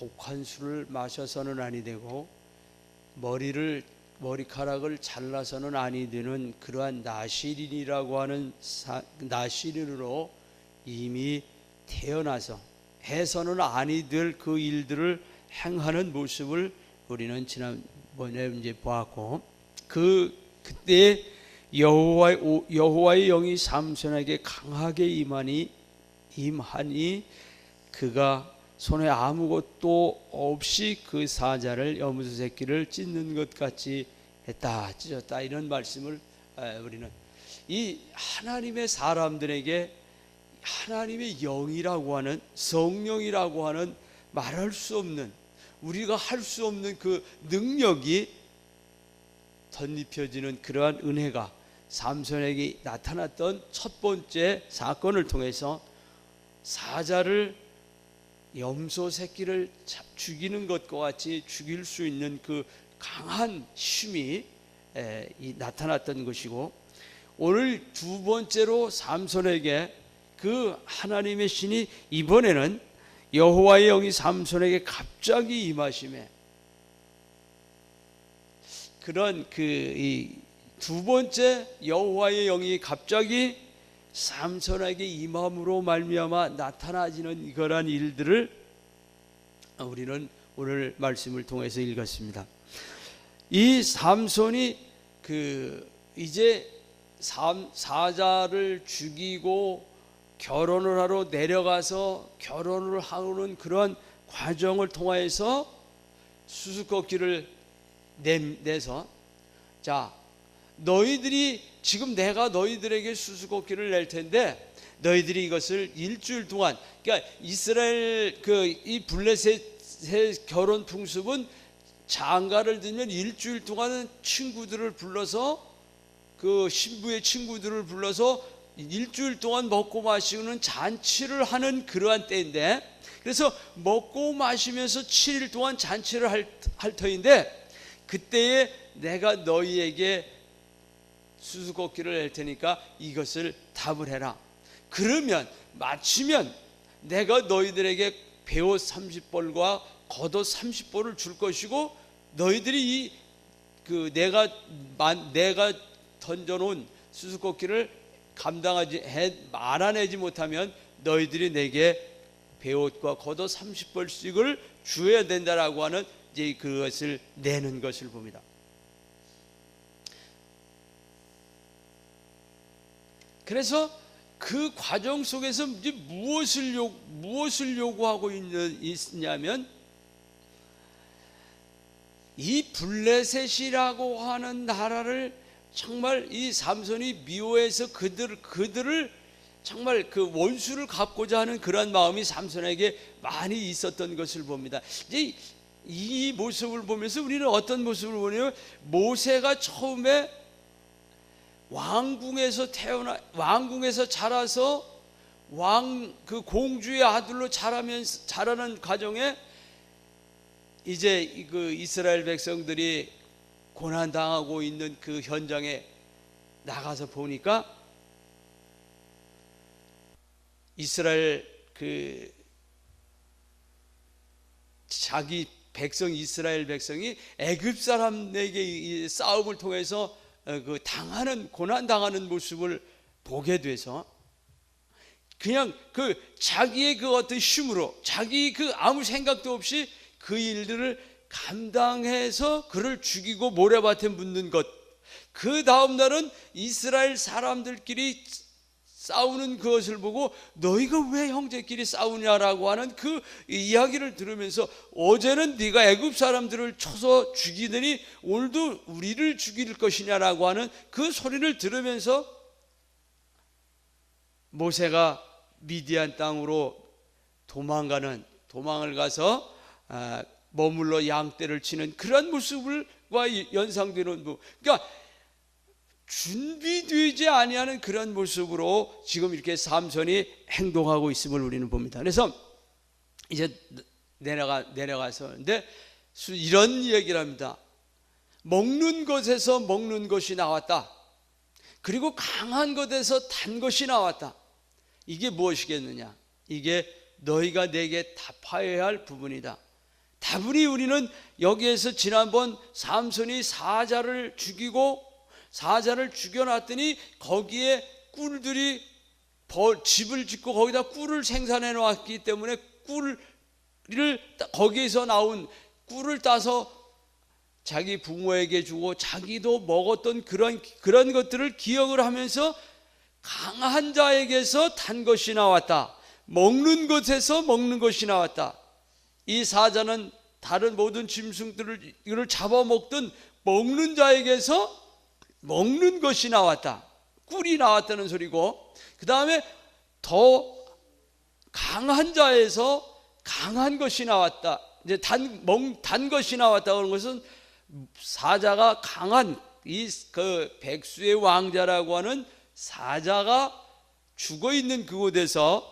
독한 술을 마셔서는 아니 되고 머리카락을 잘라서는 아니 되는 그러한 나시린이라고 하는 나시린으로 이미 태어나서 해서는 아니 될 그 일들을 행하는 모습을 우리는 지난번에 이제 보았고, 그때 여호와의 영이 삼손에게 강하게 임하니 그가 손에 아무것도 없이 그 사자를 염소 새끼를 찢는 것 같이 찢었다, 이런 말씀을 우리는 이 하나님의 사람들에게 하나님의 영이라고 하는, 성령이라고 하는 말할 수 없는, 우리가 할 수 없는 그 능력이 덧입혀지는 그러한 은혜가 삼손에게 나타났던 첫 번째 사건을 통해서 사자를, 염소 새끼를 죽이는 것과 같이 죽일 수 있는 그 강한 힘이 나타났던 것이고, 오늘 두 번째로 삼손에게 그 하나님의 신이 이번에는 여호와의 영이 삼손에게 갑자기 임하심에, 그런 이 두 번째 여호와의 영이 갑자기 삼손에게 임함으로 말미암아 나타나지는 그러한 일들을 우리는 오늘 말씀을 통해서 읽었습니다. 이 삼손이 이제 사자를 죽이고 결혼을 하러 내려가서 결혼을 하는 그런 과정을 통해서 수수께끼를 내서, 자, 너희들이 지금 내가 너희들에게 수수께끼를 낼 텐데 너희들이 이것을 일주일 동안, 그러니까 이스라엘 이 블레셋의 결혼 풍습은 장가를 들면 일주일 동안은 친구들을 불러서, 그 신부의 친구들을 불러서 일주일 동안 먹고 마시는 잔치를 하는 그러한 때인데, 그래서 먹고 마시면서 7일 동안 잔치를 할 터인데, 그때에 내가 너희에게 수수께끼를 낼 테니까 이것을 답을 해라. 그러면 마치면 내가 너희들에게 베옷 30벌과 겉옷 30벌을 줄 것이고, 너희들이 내가 던져놓은 수수께끼를 알아내지 못하면 너희들이 내게 베옷과 겉옷 30벌씩을 주어야 된다라고 하는 이제 그것을 내는 것을 봅니다. 그래서 그 과정 속에서 이제 무엇을 요구하고 있냐면, 이 블레셋이라고 하는 나라를 정말 이 삼손이 미워해서 그들을 정말 그 원수를 갚고자 하는 그런 마음이 삼손에게 많이 있었던 것을 봅니다. 이제 이 모습을 보면서 우리는 어떤 모습을 보냐면, 모세가 처음에 왕궁에서 자라서 그 공주의 아들로 자라는 과정에 이제 그 이스라엘 백성들이 고난 당하고 있는 그 현장에 나가서 보니까 이스라엘 자기 백성, 이스라엘 백성이 애굽 사람에게 싸움을 통해서 고난 당하는 모습을 보게 돼서, 그냥 자기의 어떤 힘으로, 자기 아무 생각도 없이 그 일들을 감당해서 그를 죽이고 모래밭에 묻는 것, 그 다음 날은 이스라엘 사람들끼리 싸우는 그것을 보고 너희가 왜 형제끼리 싸우냐라고 하는 그 이야기를 들으면서, 어제는 네가 애굽 사람들을 쳐서 죽이더니 오늘도 우리를 죽일 것이냐라고 하는 그 소리를 들으면서 모세가 미디안 땅으로 도망을 가서 머물러 양떼를 치는 그런 모습과 연상되는, 그러니까 준비되지 아니하는 그런 모습으로 지금 이렇게 삼손이 행동하고 있음을 우리는 봅니다. 그래서 이제 내려가서 근데 이런 얘기를 합니다. 먹는 것에서 먹는 것이 나왔다. 그리고 강한 것에서 단 것이 나왔다. 이게 무엇이겠느냐? 이게 너희가 내게 답하여야 할 부분이다. 다분히 우리는 여기에서 지난번 삼손이 사자를 죽여놨더니 거기에 꿀들이 집을 짓고 거기다 꿀을 생산해 놓았기 때문에 거기에서 나온 꿀을 따서 자기 부모에게 주고 자기도 먹었던 그런 것들을 기억을 하면서 강한 자에게서 단 것이 나왔다. 먹는 것에서 먹는 것이 나왔다. 이 사자는 다른 모든 짐승들을 잡아먹던 먹는 자에게서 먹는 것이 나왔다. 꿀이 나왔다는 소리고, 그 다음에 더 강한 자에서 강한 것이 나왔다. 이제 단 것이 나왔다. 그런 것은 사자가 강한 그 백수의 왕자라고 하는 사자가 죽어 있는 그곳에서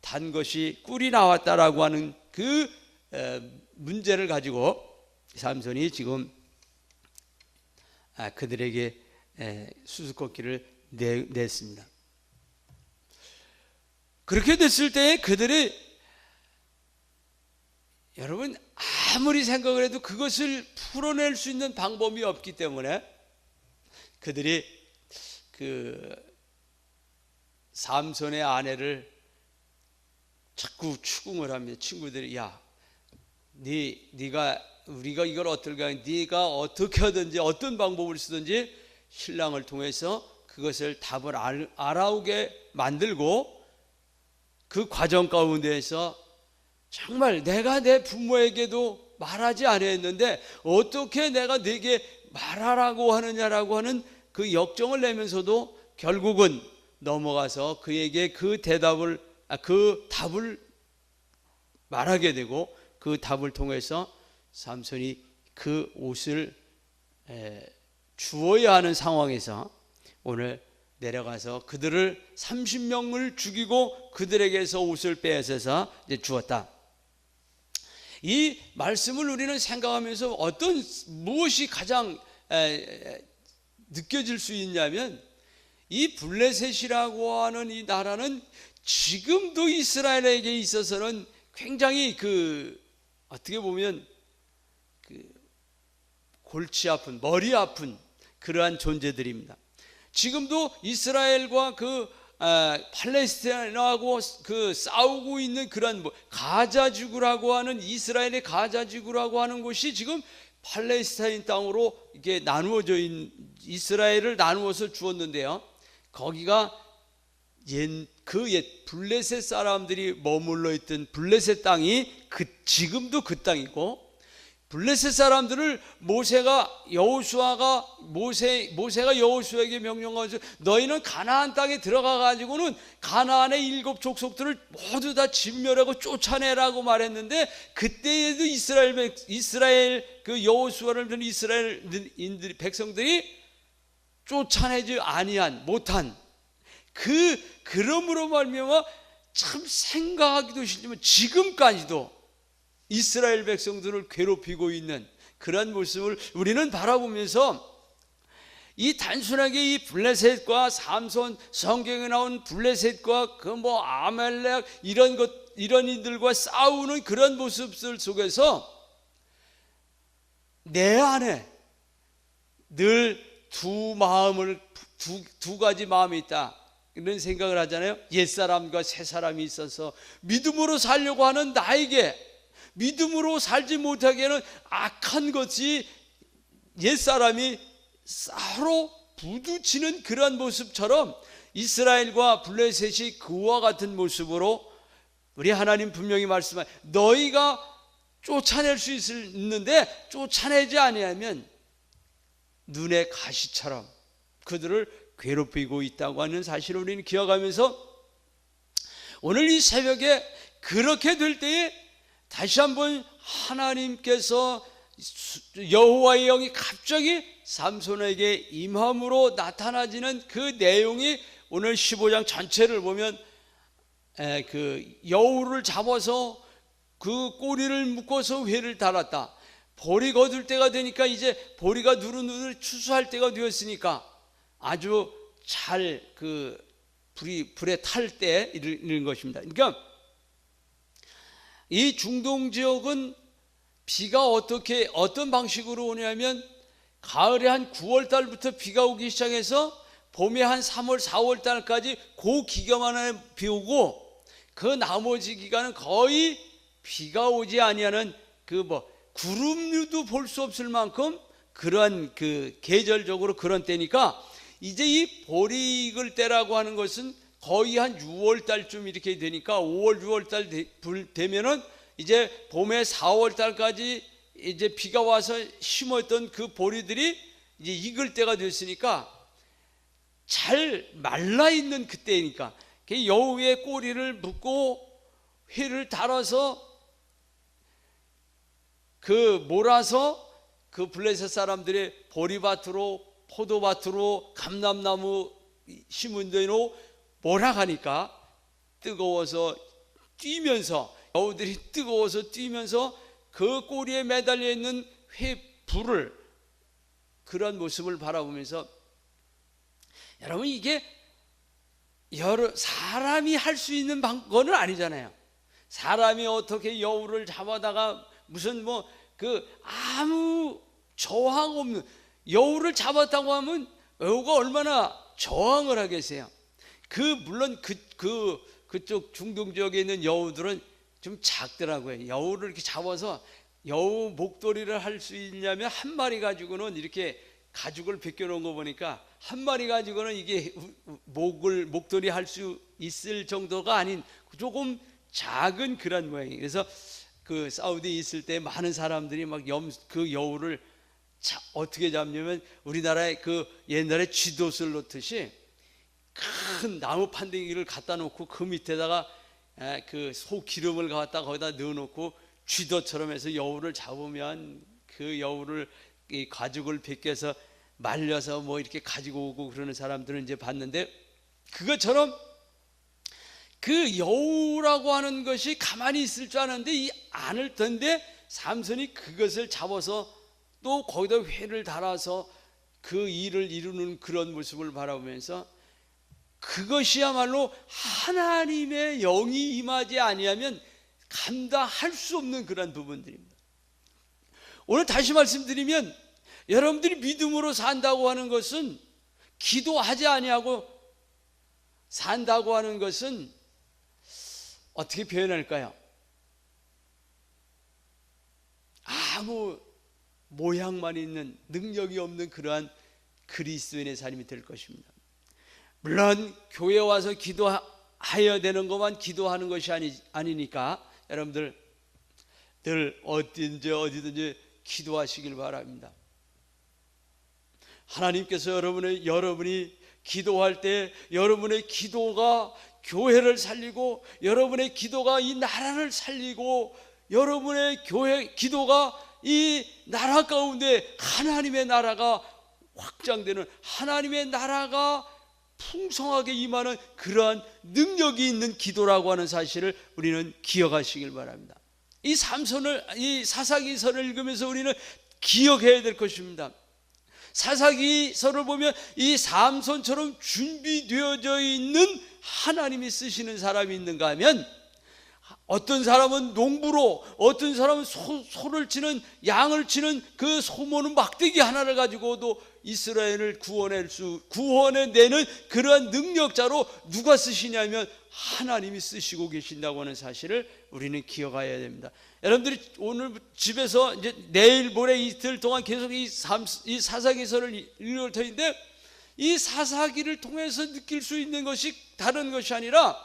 단 것이 꿀이 나왔다라고 하는 그 문제를 가지고 삼손이 지금 그들에게 수수께끼를 냈습니다. 그렇게 됐을 때 그들이, 여러분, 아무리 생각을 해도 그것을 풀어낼 수 있는 방법이 없기 때문에 그들이 그 삼손의 아내를 자꾸 추궁을 합니다. 친구들이, 야, 우리가 이걸 어떨까? 네가 어떻게 하든지 어떤 방법을 쓰든지 신랑을 통해서 그것을 답을 알아오게 만들고, 그 과정 가운데에서 정말 내가 내 부모에게도 말하지 않았는데 어떻게 내가 네게 말하라고 하느냐라고 하는 그 역정을 내면서도 결국은 넘어가서 그에게 그 답을 말하게 되고, 그 답을 통해서 삼손이 그 옷을 주어야 하는 상황에서 오늘 내려가서 그들을 30명을 죽이고 그들에게서 옷을 빼앗아서 이제 주었다. 이 말씀을 우리는 생각하면서 무엇이 가장 느껴질 수 있냐면, 이 블레셋이라고 하는 이 나라는 지금도 이스라엘에게 있어서는 굉장히 어떻게 보면 골치 아픈, 머리 아픈 그러한 존재들입니다. 지금도 이스라엘과 팔레스타인하고 싸우고 있는 그런 가자지구라고 하는, 이스라엘의 가자지구라고 하는 곳이 지금 팔레스타인 땅으로 이게 나누어져 있는, 이스라엘을 나누어서 주었는데요. 거기가 옛 블레셋 사람들이 머물러 있던 블레셋 땅이 지금도 그 땅이고, 블레셋 사람들을 모세가 여호수아에게 명령하죠. 너희는 가나안 땅에 들어가 가지고는 가나안의 7 족속들을 모두 다 진멸하고 쫓아내라고 말했는데, 그때에도 이스라엘 그 여호수아를 둔 이스라엘 백성들이 쫓아내지 못한 그러므로 말미암아 참 생각하기도 싫지만 지금까지도 이스라엘 백성들을 괴롭히고 있는 그런 모습을 우리는 바라보면서, 이 단순하게 이 블레셋과 삼손, 성경에 나온 블레셋과 아멜렉 이런 이들과 싸우는 그런 모습들 속에서 내 안에 늘 두 가지 마음이 있다, 이런 생각을 하잖아요. 옛사람과 새사람이 있어서 믿음으로 살려고 하는 나에게 믿음으로 살지 못하게는 악한 것이 옛사람이 서로 부딪히는 그런 모습처럼 이스라엘과 블레셋이 그와 같은 모습으로, 우리 하나님 분명히 말씀하신, 너희가 쫓아낼 수 있는데 쫓아내지 아니하면 눈의 가시처럼 그들을 괴롭히고 있다고 하는 사실을 우리는 기억하면서, 오늘 이 새벽에 그렇게 될 때에 다시 한번 하나님께서, 여호와의 영이 갑자기 삼손에게 임함으로 나타나지는 그 내용이 오늘 15장 전체를 보면, 여우를 잡아서 그 꼬리를 묶어서 회를 달았다. 보리 거둘 때가 되니까 이제 보리가 누르누르 추수할 때가 되었으니까 아주 잘 불에 탈 때 이런 것입니다. 그러니까 이 중동 지역은 비가 어떤 방식으로 오냐면 가을에 한 9월 달부터 비가 오기 시작해서 봄에 한 3월 4월 달까지 그 기간만에 비 오고, 그 나머지 기간은 거의 비가 오지 아니하는 구름류도 볼 수 없을 만큼 그러한 계절적으로 그런 때니까, 이제 이 보리 익을 때라고 하는 것은 거의 한 6월 달쯤 이렇게 되니까 5월 6월 달 되면은 이제 봄에 4월 달까지 이제 비가 와서 심었던 그 보리들이 이제 익을 때가 됐으니까 잘 말라 있는 그때니까 여우의 꼬리를 묶고 회를 달아서 몰아서 그 블레셋 사람들의 보리밭으로, 포도밭으로, 감람나무 심은 데로 몰아가니까 뜨거워서 뛰면서, 여우들이 뜨거워서 뛰면서 그 꼬리에 매달려 있는 횃불을, 그런 모습을 바라보면서, 여러분 이게 사람이 할 수 있는 거는 아니잖아요. 사람이 어떻게 여우를 잡아다가 무슨 아무 저항 없는 여우를 잡았다고 하면 여우가 얼마나 저항을 하겠어요. 물론 그쪽 중동 지역에 있는 여우들은 좀 작더라고요. 여우를 이렇게 잡아서 여우 목도리를 할 수 있냐면 한 마리 가지고는 이렇게 가죽을 벗겨 놓은 거 보니까 한 마리 가지고는 이게 목도리 할 수 있을 정도가 아닌 조금 작은 그런 모양이에요. 그래서 사우디에 있을 때 많은 사람들이 막 그 여우를 어떻게 잡냐면 우리나라에 옛날에 쥐돛을 놓듯이 큰 나무 판때기를 갖다 놓고 그 밑에다가 소 기름을 갖다 거기다 넣어놓고 쥐돛처럼 해서 여우를 잡으면 그 여우를 이 가죽을 벗겨서 말려서 이렇게 가지고 오고 그러는 사람들은 이제 봤는데, 그것처럼 그 여우라고 하는 것이 가만히 있을 줄 아는데 않을 텐데, 삼손이 그것을 잡아서 또 거기다 회를 달아서 그 일을 이루는 그런 모습을 바라보면서, 그것이야말로 하나님의 영이 임하지 아니하면 감당할 수 없는 그런 부분들입니다. 오늘 다시 말씀드리면, 여러분들이 믿음으로 산다고 하는 것은, 기도하지 아니하고 산다고 하는 것은 어떻게 표현할까요? 아무 모양만 있는, 능력이 없는 그러한 그리스도인의 삶이 될 것입니다. 물론 교회 와서 기도해야 되는 것만 기도하는 것이 아니니까 여러분들 늘 어디든지 기도하시길 바랍니다. 하나님께서 여러분이 기도할 때 여러분의 기도가 교회를 살리고, 여러분의 기도가 이 나라를 살리고, 여러분의 기도가 이 나라 가운데 하나님의 나라가 확장되는, 하나님의 나라가 풍성하게 임하는 그러한 능력이 있는 기도라고 하는 사실을 우리는 기억하시길 바랍니다. 이 사사기서를 읽으면서 우리는 기억해야 될 것입니다. 사사기서를 보면 이 삼손처럼 준비되어져 있는 하나님이 쓰시는 사람이 있는가 하면, 어떤 사람은 농부로, 어떤 사람은 소를 치는, 양을 치는 그 소모는 막대기 하나를 가지고도 이스라엘을 구원해내는 그러한 능력자로 누가 쓰시냐면 하나님이 쓰시고 계신다고 하는 사실을 우리는 기억해야 됩니다. 여러분들이 오늘 집에서 이제 내일 모레 이틀 동안 계속 이 사사기서를 읽을 터인데, 이 사사기를 통해서 느낄 수 있는 것이 다른 것이 아니라,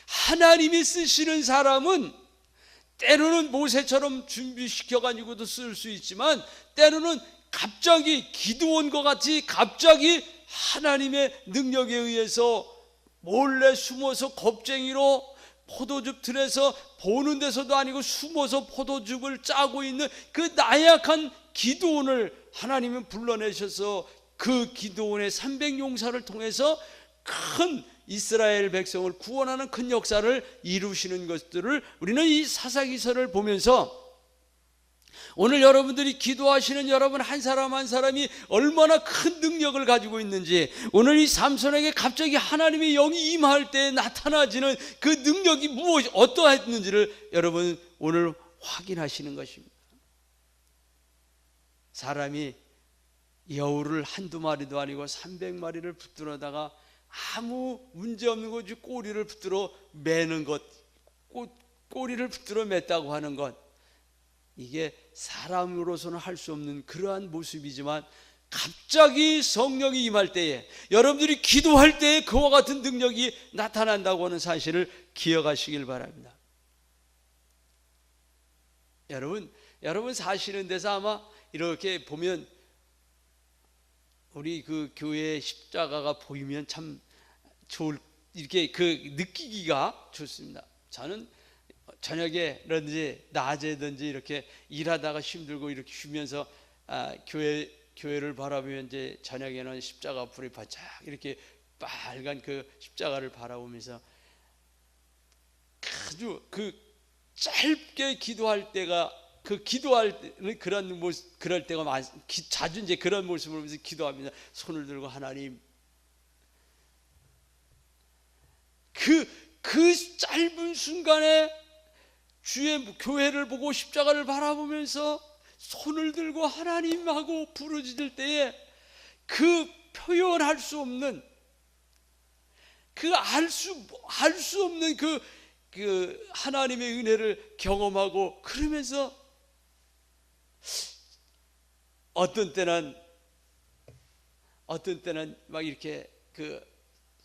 하나님이 쓰시는 사람은 때로는 모세처럼 준비시켜 가지고도 쓸 수 있지만, 때로는 갑자기 기드온과 같이 갑자기 하나님의 능력에 의해서 몰래 숨어서 겁쟁이로 포도즙 틀에서 보는 데서도 아니고 숨어서 포도즙을 짜고 있는 그 나약한 기드온을 하나님은 불러내셔서 그 기드온의 300용사를 통해서 큰 이스라엘 백성을 구원하는 큰 역사를 이루시는 것들을 우리는 이 사사기서를 보면서, 오늘 여러분들이 기도하시는 여러분 한 사람 한 사람이 얼마나 큰 능력을 가지고 있는지, 오늘 이 삼손에게 갑자기 하나님의 영이 임할 때 나타나지는 그 능력이 어떠했는지를 여러분 오늘 확인하시는 것입니다. 사람이 여우를 한두 마리도 아니고 300마리를 붙들어다가 아무 문제 없는 거지 꼬리를 붙들어 매는 것, 꼬리를 붙들어 맸다고 하는 것, 이게 사람으로서는 할 수 없는 그러한 모습이지만 갑자기 성령이 임할 때에, 여러분들이 기도할 때에 그와 같은 능력이 나타난다고 하는 사실을 기억하시길 바랍니다. 여러분 사시는 데서 아마 이렇게 보면 우리 그 교회의 십자가가 보이면 참 이렇게 그 느끼기가 좋습니다. 저는 저녁에든지 낮에든지 이렇게 일하다가 힘들고 이렇게 쉬면서 교회를 바라보면 이제 저녁에는 십자가 불이 바짝 이렇게 빨간 그 십자가를 바라보면서 아주 그 짧게 기도할 때가, 그 기도할 때는 그런 모습, 그럴 때가 자주 이제 그런 모습을 보면서 기도합니다. 손을 들고 하나님, 그 짧은 순간에 주의 교회를 보고 십자가를 바라보면서 손을 들고 하나님하고 부르짖을 때에 그 표현할 수 없는, 그 알 수 없는 그 하나님의 은혜를 경험하고, 그러면서 어떤 때는 막 이렇게 그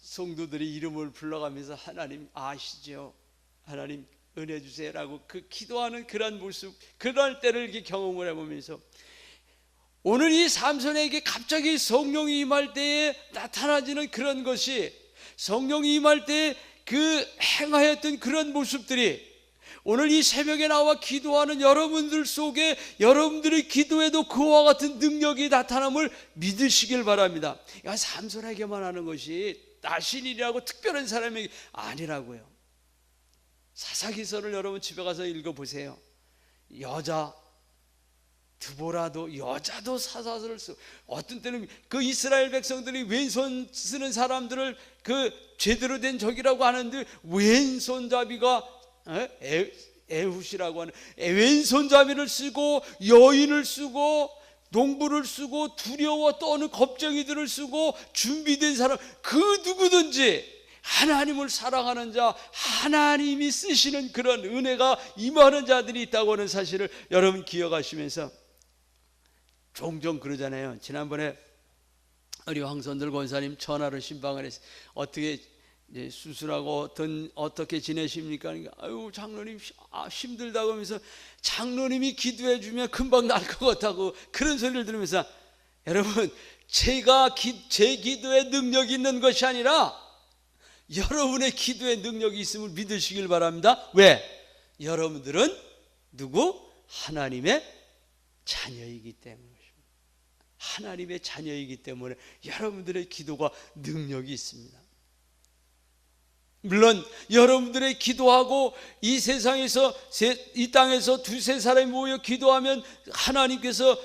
성도들이 이름을 불러가면서 하나님 아시죠? 하나님 은혜 주세요라고 그 기도하는 그런 모습, 그럴 때를 이렇게 경험을 해보면서 오늘 이 삼손에게 갑자기 성령이 임할 때에 나타나지는 그런 것이, 성령이 임할 때에 그 행하였던 그런 모습들이 오늘 이 새벽에 나와 기도하는 여러분들 속에, 여러분들의 기도에도 그와 같은 능력이 나타남을 믿으시길 바랍니다. 이건 삼손에게만 하는 것이 나신이라고 특별한 사람에게 아니라고요. 사사기서를 여러분 집에 가서 읽어보세요. 여자 드보라도, 여자도 사사를 쓰고, 어떤 때는 그 이스라엘 백성들이 왼손 쓰는 사람들을 그 제대로 된 적이라고 하는데 왼손잡이가 에훗이라고 하는 왼손잡이를 쓰고, 여인을 쓰고, 농부를 쓰고, 두려워 떠는 겁쟁이들을 쓰고, 준비된 사람, 그 누구든지 하나님을 사랑하는 자, 하나님이 쓰시는 그런 은혜가 임하는 자들이 있다고 하는 사실을 여러분 기억하시면서, 종종 그러잖아요. 지난번에 우리 황선들 권사님 전화로 신방을 했어요. 어떻게 수술하고 어떻게 지내십니까? 그러니까 아유 장로님 힘들다고 하면서, 장로님이 기도해 주면 금방 날 것 같다고 그런 소리를 들으면서, 여러분 제 기도에 능력이 있는 것이 아니라 여러분의 기도에 능력이 있음을 믿으시길 바랍니다. 왜? 여러분들은 누구? 하나님의 자녀이기 때문입니다. 하나님의 자녀이기 때문에 여러분들의 기도가 능력이 있습니다. 물론 여러분들의 기도하고 이 세상에서, 이 땅에서 두세 사람이 모여 기도하면 하나님께서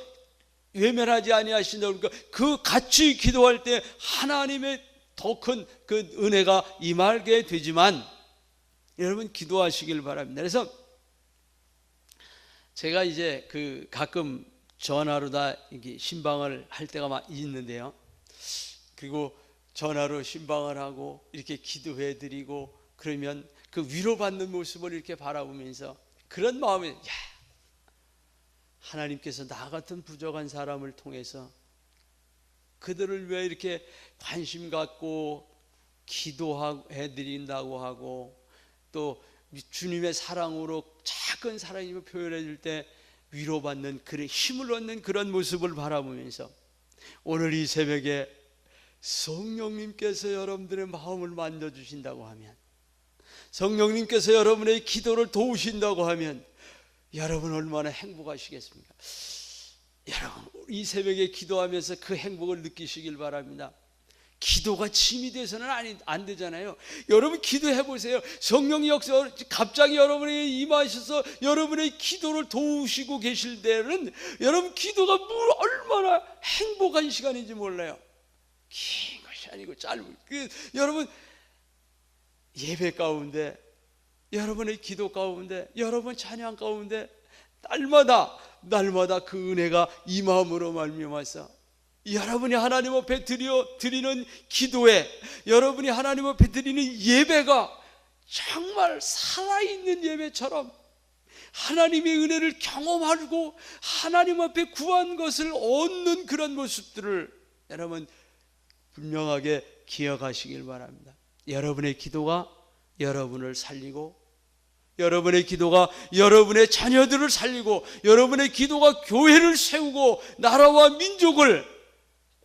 외면하지 아니하신다고, 그러니까 그 같이 기도할 때 하나님의 더 큰 그 은혜가 임하게 되지만, 여러분 기도하시길 바랍니다. 그래서 제가 이제 그 가끔 전화로 다 이렇게 신방을 할 때가 있는데요. 그리고 전화로 신방을 하고 이렇게 기도해 드리고 그러면 그 위로받는 모습을 이렇게 바라보면서 그런 마음에, 야, 하나님께서 나 같은 부족한 사람을 통해서 그들을 위해 이렇게 관심 갖고 기도해 드린다고 하고, 또 주님의 사랑으로 작은 사랑임을 표현해 줄 때 위로받는, 그런 힘을 얻는 그런 모습을 바라보면서, 오늘 이 새벽에 성령님께서 여러분들의 마음을 만져주신다고 하면, 성령님께서 여러분의 기도를 도우신다고 하면 여러분 얼마나 행복하시겠습니까? 여러분 이 새벽에 기도하면서 그 행복을 느끼시길 바랍니다. 기도가 짐이 돼서는 안 되잖아요. 여러분 기도해 보세요. 성령이 역사 갑자기 여러분에게 임하셔서 여러분의 기도를 도우시고 계실 때는 여러분 기도가 얼마나 행복한 시간인지 몰라요. 긴 것이 아니고 짧은, 여러분 예배 가운데, 여러분의 기도 가운데, 여러분 찬양 가운데 날마다 날마다 그 은혜가 이 마음으로 말미암아서 여러분이 하나님 앞에 드리는 기도에, 여러분이 하나님 앞에 드리는 예배가 정말 살아있는 예배처럼 하나님의 은혜를 경험하고 하나님 앞에 구한 것을 얻는 그런 모습들을 여러분 분명하게 기억하시길 바랍니다. 여러분의 기도가 여러분을 살리고, 여러분의 기도가 여러분의 자녀들을 살리고, 여러분의 기도가 교회를 세우고 나라와 민족을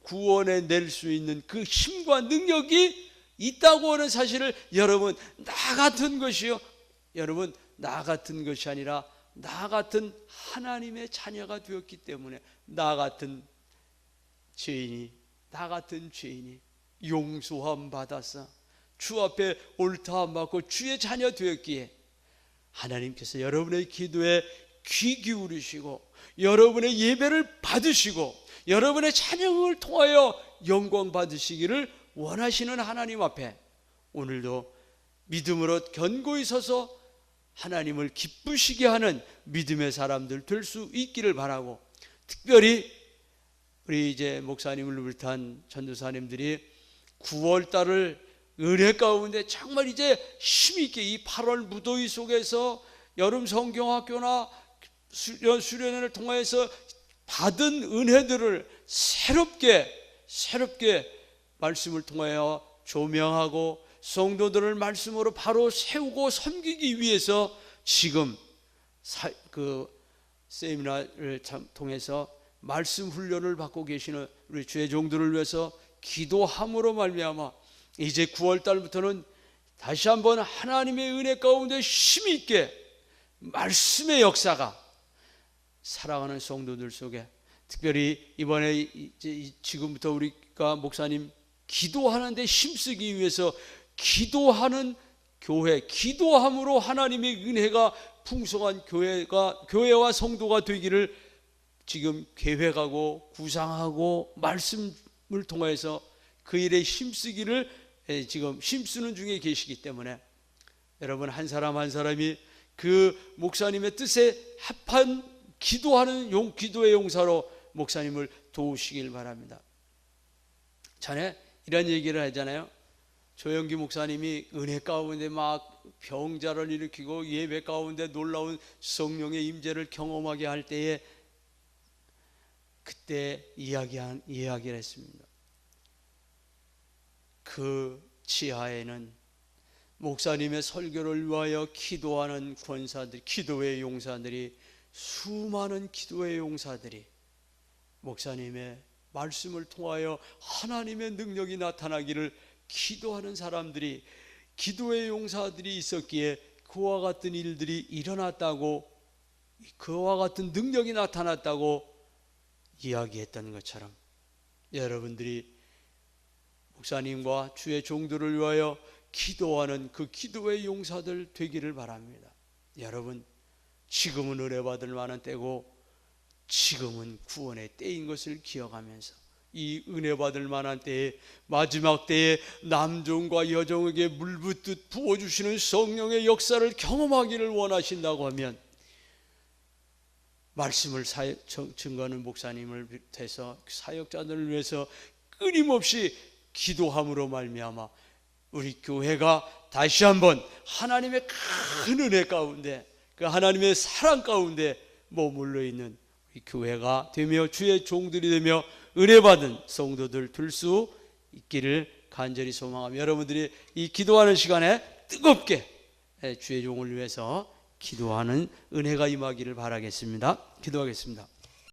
구원해 낼 수 있는 그 힘과 능력이 있다고 하는 사실을 여러분, 나 같은 것이요, 여러분 나 같은 것이 아니라 나 같은 하나님의 자녀가 되었기 때문에 나 같은 죄인이 용서함 받아서 주 앞에 옳다함 받고 주의 자녀 되었기에 하나님께서 여러분의 기도에 귀 기울이시고 여러분의 예배를 받으시고 여러분의 찬양을 통하여 영광 받으시기를 원하시는 하나님 앞에 오늘도 믿음으로 견고히 서서 하나님을 기쁘시게 하는 믿음의 사람들 될 수 있기를 바라고, 특별히 우리 이제 목사님을 비롯한 전도사님들이 9월달을 은혜 가운데 정말 이제 힘있게 이 8월 무더위 속에서 여름 성경학교나 수련회를 통해서 받은 은혜들을 새롭게 말씀을 통하여 조명하고 성도들을 말씀으로 바로 세우고 섬기기 위해서 지금 그 세미나를 통해서 말씀 훈련을 받고 계시는 우리 주의 종들을 위해서 기도함으로 말미암아 이제 9월달부터는 다시 한번 하나님의 은혜 가운데 힘있게 말씀의 역사가 사랑하는 성도들 속에, 특별히 이번에 지금부터 우리가 목사님 기도하는데 힘쓰기 위해서 기도하는 교회, 기도함으로 하나님의 은혜가 풍성한 교회와 성도가 되기를 지금 계획하고 구상하고 말씀을 통해서 그 일에 힘쓰기를 지금 힘쓰는 중에 계시기 때문에 여러분 한 사람 한 사람이 그 목사님의 뜻에 합한 기도하는 기도의 용사로 목사님을 도우시길 바랍니다. 전에 이런 얘기를 하잖아요. 조영기 목사님이 은혜 가운데 막 병자를 일으키고 예배 가운데 놀라운 성령의 임재를 경험하게 할 때에 그때 이야기를 했습니다. 그 지하에는 목사님의 설교를 위하여 기도하는 권사들, 기도의 용사들이, 수많은 기도의 용사들이 목사님의 말씀을 통하여 하나님의 능력이 나타나기를 기도하는 사람들이, 기도의 용사들이 있었기에 그와 같은 일들이 일어났다고, 그와 같은 능력이 나타났다고 이야기했던 것처럼 여러분들이 목사님과 주의 종들을 위하여 기도하는 그 기도의 용사들 되기를 바랍니다. 여러분, 지금은 은혜 받을 만한 때고 지금은 구원의 때인 것을 기억하면서 이 은혜 받을 만한 때에, 마지막 때에 남종과 여종에게 물붓듯 부어주시는 성령의 역사를 경험하기를 원하신다고 하면 말씀을 증거하는 목사님을 비롯해서 사역자들을 위해서 끊임없이 기도함으로 말미암아 우리 교회가 다시 한번 하나님의 큰 은혜 가운데, 그 하나님의 사랑 가운데 머물러 있는 우리 교회가 되며 주의 종들이 되며 은혜 받은 성도들 될 수 있기를 간절히 소망하며 여러분들이 이 기도하는 시간에 뜨겁게 주의 종을 위해서 기도하는 은혜가 임하기를 바라겠습니다. 기도하겠습니다.